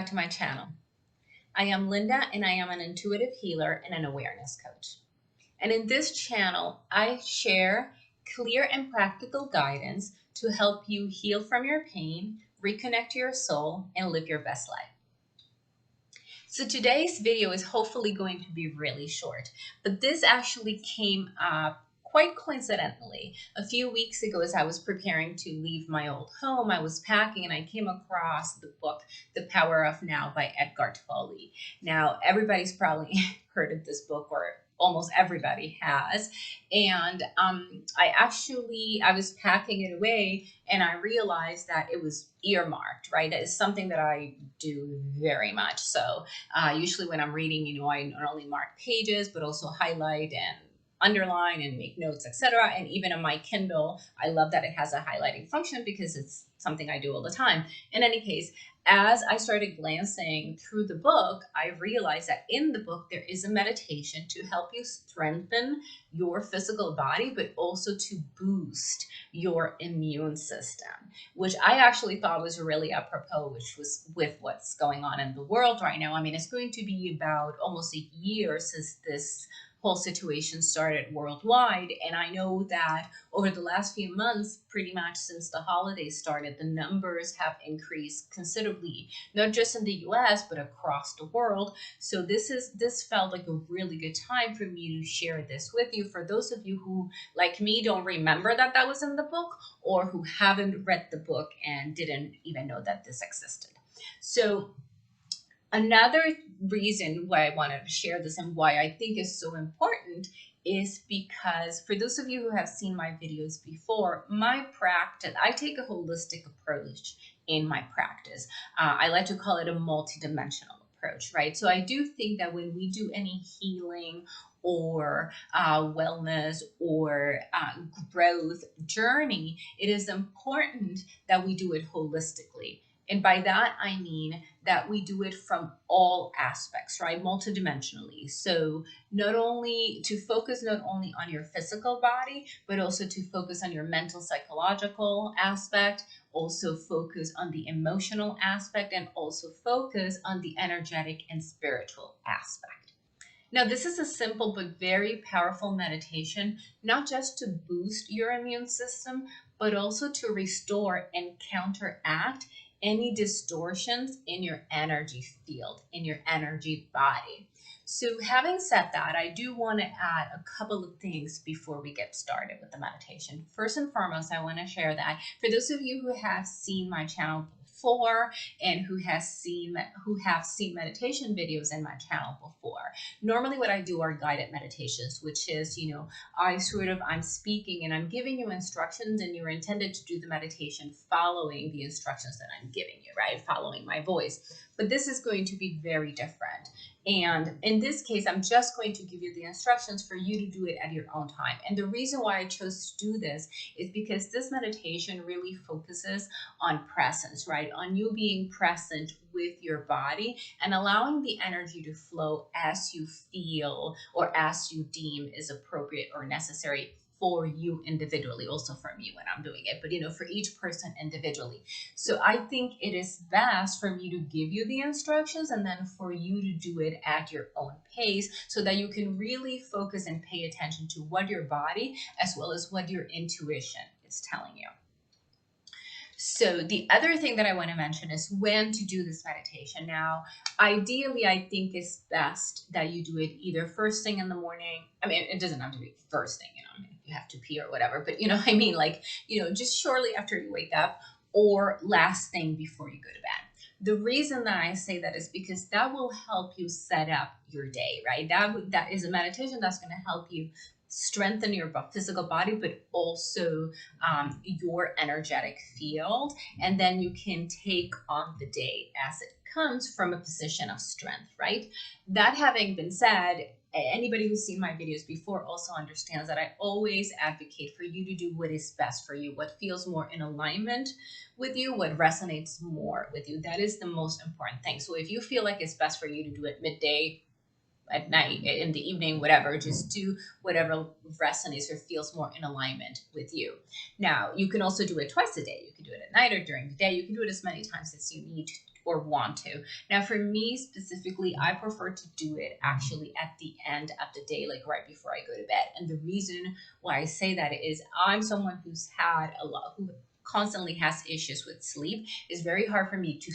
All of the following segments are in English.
back to my channel. I am Linda and I am an intuitive healer and an awareness coach. And in this channel, I share clear and practical guidance to help you heal from your pain, reconnect to your soul, and live your best life. So today's video is hopefully going to be really short, but this actually came up quite coincidentally. A few weeks ago, as I was preparing to leave my old home, I was packing and I came across the book, The Power of Now by Edgar Tolle. Now, everybody's probably heard of this book, or almost everybody has. And I was packing it away and I realized that it was earmarked, right? That is something that I do very much. So usually when I'm reading, I not only mark pages, but also highlight and underline and make notes, etc. And even on my Kindle, I love that it has a highlighting function because it's something I do all the time. In any case, as I started glancing through the book, I realized that in the book, there is a meditation to help you strengthen your physical body, but also to boost your immune system, which I actually thought was really apropos, which was with what's going on in the world right now. I mean, it's going to be about almost a year since this whole situation started worldwide. And I know that over the last few months, pretty much since the holidays started, the numbers have increased considerably, not just in the US, but across the world. So this felt like a really good time for me to share this with you. For those of you who, like me, don't remember that that was in the book, or who haven't read the book and didn't even know that this existed. So another reason why I wanted to share this and why I think is so important is because for those of you who have seen my videos before, my practice, I take a holistic approach in my practice. I like to call it a multidimensional approach, right? So I do think that when we do any healing or wellness or growth journey, it is important that we do it holistically. And by that, I mean that we do it from all aspects, right? Multidimensionally. So not only to focus not only on your physical body, but also to focus on your mental, psychological aspect, also focus on the emotional aspect, and also focus on the energetic and spiritual aspect. Now, this is a simple but very powerful meditation, not just to boost your immune system, but also to restore and counteract any distortions in your energy field, in your energy body. So having said that, I do want to add a couple of things before we get started with the meditation. First and foremost, I want to share that for those of you who have seen my channel before and who have seen meditation videos in my channel before, normally what I do are guided meditations, which is, I'm speaking and I'm giving you instructions, and you're intended to do the meditation following the instructions that I'm giving you, right? Following my voice. But this is going to be very different. And in this case, I'm just going to give you the instructions for you to do it at your own time. And the reason why I chose to do this is because this meditation really focuses on presence, right? On you being present with your body and allowing the energy to flow as you feel or as you deem is appropriate or necessary for you individually, also for me when I'm doing it, but for each person individually. So I think it is best for me to give you the instructions and then for you to do it at your own pace so that you can really focus and pay attention to what your body as well as what your intuition is telling you. So the other thing that I want to mention is when to do this meditation. Now, ideally, I think it's best that you do it either first thing in the morning. I mean, it doesn't have to be first thing, I mean, if you have to pee or whatever, but just shortly after you wake up or last thing before you go to bed. The reason that I say that is because that will help you set up your day, right? That is a meditation that's going to help you strengthen your physical body, but also your energetic field. And then you can take on the day as it comes from a position of strength, right? That having been said, anybody who's seen my videos before also understands that I always advocate for you to do what is best for you, what feels more in alignment with you, what resonates more with you. That is the most important thing. So if you feel like it's best for you to do it midday, at night, in the evening, whatever, just do whatever resonates or feels more in alignment with you. Now, you can also do it twice a day. You can do it at night or during the day. You can do it as many times as you need or want to. Now, for me specifically, I prefer to do it actually at the end of the day, like right before I go to bed. And the reason why I say that is I'm someone who constantly has issues with sleep. It's very hard for me to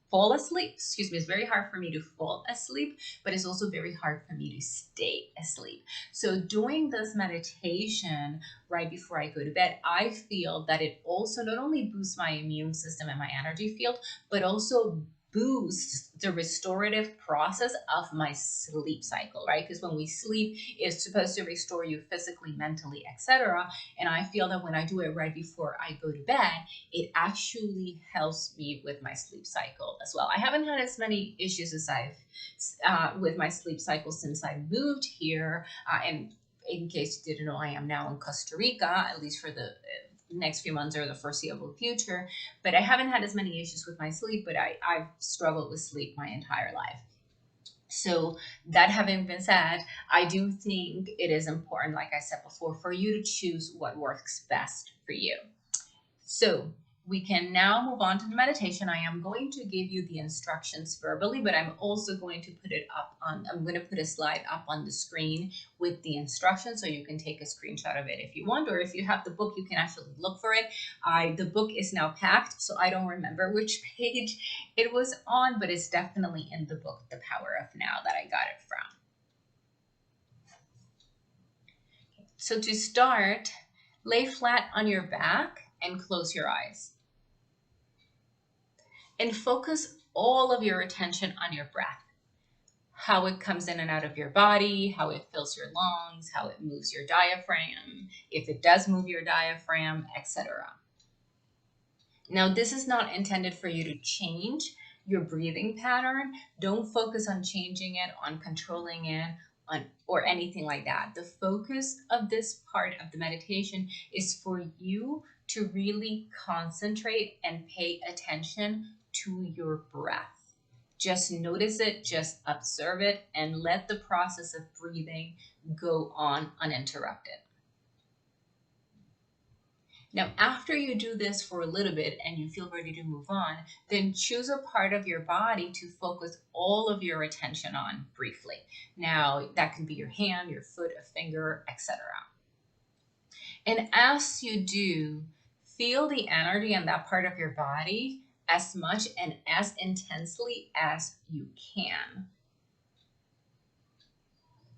fall asleep. Excuse me. It's very hard for me to fall asleep, but it's also very hard for me to stay asleep. So doing this meditation right before I go to bed, I feel that it also not only boosts my immune system and my energy field, but also boosts the restorative process of my sleep cycle, right? Because when we sleep, it's supposed to restore you physically, mentally, etc. And I feel that when I do it right before I go to bed, it actually helps me with my sleep cycle as well. I haven't had as many issues as I've with my sleep cycle since I moved here, and in case you didn't know, I am now in Costa Rica, at least for the next few months or the foreseeable future. But I haven't had as many issues with my sleep, but I've struggled with sleep my entire life. So, that having been said, I do think it is important, like I said before, for you to choose what works best for you. So we can now move on to the meditation. I am going to give you the instructions verbally, but I'm also going to I'm going to put a slide up on the screen with the instructions so you can take a screenshot of it if you want, or if you have the book, you can actually look for it. The book is now packed, so I don't remember which page it was on, but it's definitely in the book, The Power of Now, that I got it from. So to start, lay flat on your back and close your eyes. And focus all of your attention on your breath, how it comes in and out of your body, how it fills your lungs, how it moves your diaphragm, if it does move your diaphragm, etc. Now, this is not intended for you to change your breathing pattern. Don't focus on changing it, on controlling it, or anything like that. The focus of this part of the meditation is for you to really concentrate and pay attention to your breath. Just notice it, just observe it, and let the process of breathing go on uninterrupted. Now, after you do this for a little bit and you feel ready to move on, then choose a part of your body to focus all of your attention on briefly. Now, that can be your hand, your foot, a finger, etc. And as you do, feel the energy in that part of your body as much and as intensely as you can.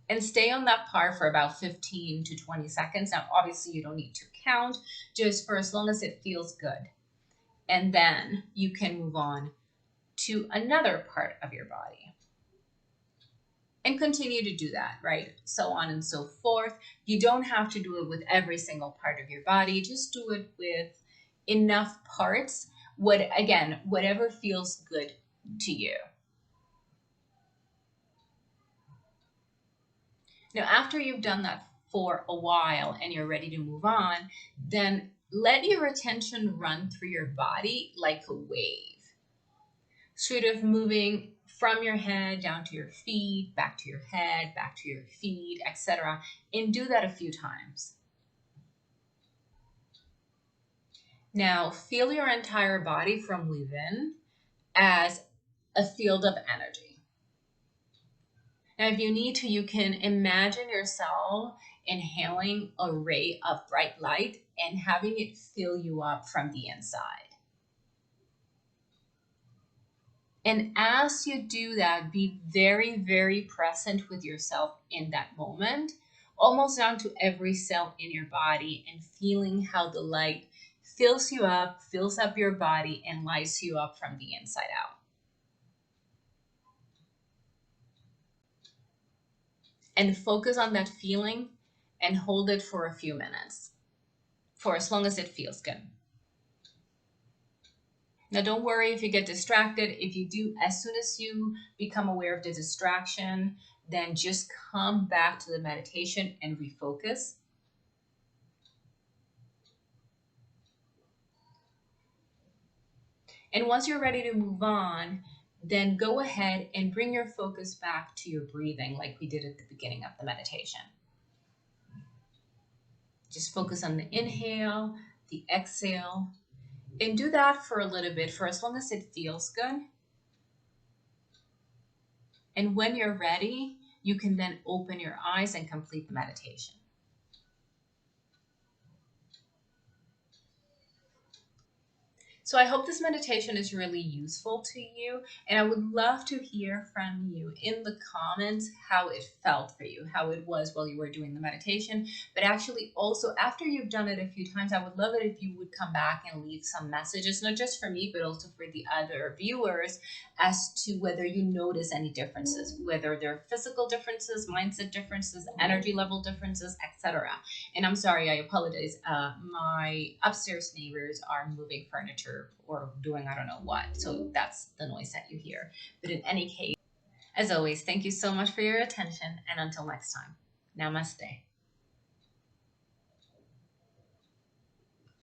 And stay on that part for about 15 to 20 seconds. Now, obviously, you don't need to count, just for as long as it feels good. And then you can move on to another part of your body. And continue to do that, right? So on and so forth. You don't have to do it with every single part of your body. Just do it with enough parts. Whatever feels good to you. Now, after you've done that for a while and you're ready to move on, then let your attention run through your body like a wave, sort of moving from your head down to your feet, back to your head, back to your feet, etc. And do that a few times. Now, feel your entire body from within as a field of energy. Now, if you need to, you can imagine yourself inhaling a ray of bright light and having it fill you up from the inside. And as you do that, be very, very present with yourself in that moment, almost down to every cell in your body, and feeling how the light fills you up, fills up your body, and lights you up from the inside out. And focus on that feeling and hold it for a few minutes, for as long as it feels good. Now, don't worry if you get distracted. If you do, as soon as you become aware of the distraction, then just come back to the meditation and refocus. And once you're ready to move on, then go ahead and bring your focus back to your breathing like we did at the beginning of the meditation. Just focus on the inhale, the exhale, and do that for a little bit, for as long as it feels good. And when you're ready, you can then open your eyes and complete the meditation. So I hope this meditation is really useful to you, and I would love to hear from you in the comments how it felt for you, how it was while you were doing the meditation. But actually, also after you've done it a few times, I would love it if you would come back and leave some messages, not just for me, but also for the other viewers, as to whether you notice any differences, whether they're physical differences, mindset differences, energy level differences, etc. And I'm sorry, I apologize. My upstairs neighbors are moving furniture or doing I don't know what. So that's the noise that you hear. But in any case, as always, thank you so much for your attention. And until next time, namaste.